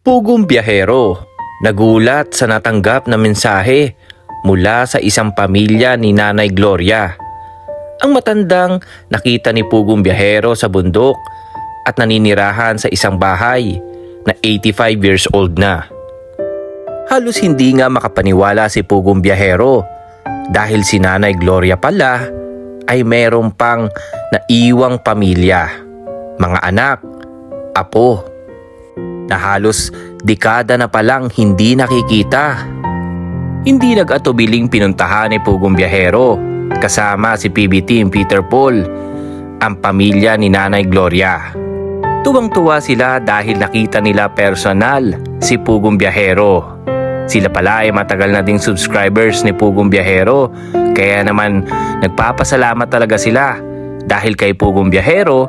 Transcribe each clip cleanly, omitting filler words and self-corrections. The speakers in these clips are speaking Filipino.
Pugong biyahero, nagulat sa natanggap na mensahe mula sa isang pamilya ni Nanay Gloria. Ang matandang nakita ni Pugong biyahero sa bundok at naninirahan sa isang bahay na 85 years old na. Halos hindi nga makapaniwala si Pugong biyahero dahil si Nanay Gloria pala ay mayroong pang naiwang pamilya, mga anak, apo, na halos dekada na palang hindi nakikita. Hindi nag-atubiling pinuntahan ni Pugong biyahero kasama si PB Team Peter Paul ang pamilya ni Nanay Gloria. Tuwang-tuwa sila dahil nakita nila personal si Pugong biyahero. Sila pala ay matagal na ding subscribers ni Pugong biyahero, kaya naman nagpapasalamat talaga sila dahil kay Pugong biyahero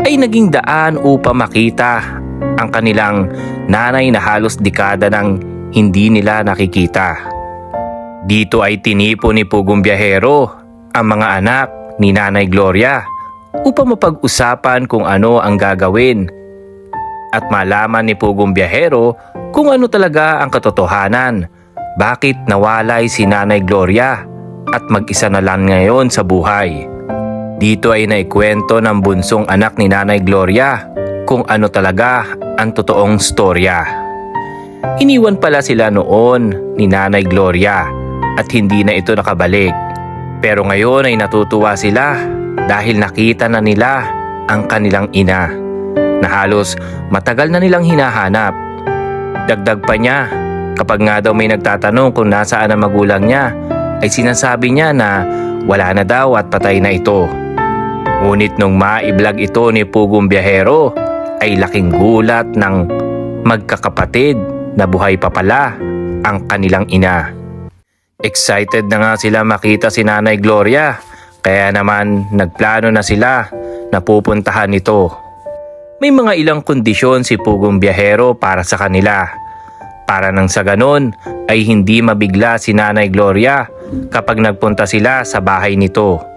ay naging daan upang makita ang kanilang nanay na halos dekada nang hindi nila nakikita. Dito ay tinipo ni Pugong biyahero ang mga anak ni Nanay Gloria upang mapag-usapan kung ano ang gagawin at malaman ni Pugong biyahero kung ano talaga ang katotohanan. Bakit nawalay si Nanay Gloria at mag-isa na lang ngayon sa buhay? Dito ay naikwento ng bunsong anak ni Nanay Gloria kung ano talaga ang totoong storya. Iniwan pala sila noon ni Nanay Gloria at hindi na ito nakabalik. Pero ngayon ay natutuwa sila dahil nakita na nila ang kanilang ina na halos matagal na nilang hinahanap. Dagdag pa niya, kapag nga daw may nagtatanong kung nasaan ang magulang niya, ay sinasabi niya na wala na daw at patay na ito. Ngunit nung maiblog ito ni Pugong biyahero, ay laking gulat ng magkakapatid na buhay pa pala ang kanilang ina. Excited na nga sila makita si Nanay Gloria, kaya naman nagplano na sila na pupuntahan ito. May mga ilang kondisyon si Pugong biyahero para sa kanila, para nang sa ganon ay hindi mabigla si Nanay Gloria kapag nagpunta sila sa bahay nito.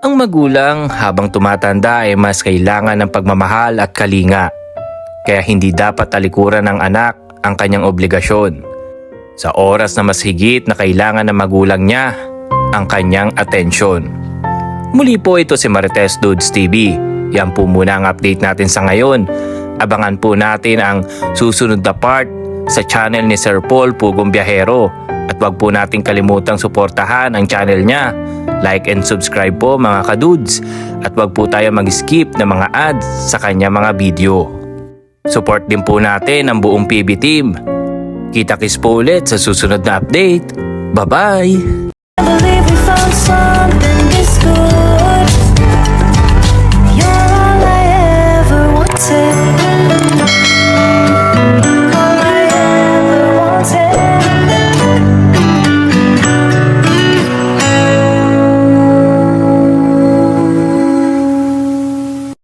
Ang magulang habang tumatanda ay mas kailangan ng pagmamahal at kalinga, kaya hindi dapat talikuran ng anak ang kanyang obligasyon. Sa oras na mas higit na kailangan ng magulang niya ang kanyang atensyon. Muli po ito si Marites Dudes TV. Yan po muna ang update natin sa ngayon. Abangan po natin ang susunod na part sa channel ni Sir Paul Pugong biyahero. At wag po natin kalimutang suportahan ang channel niya. Like and subscribe po mga kadudes. At wag po tayo mag-skip ng mga ads sa kanya mga video. Support din po natin ang buong PB Team. Kita-kits po ulit sa susunod na update. Bye-bye!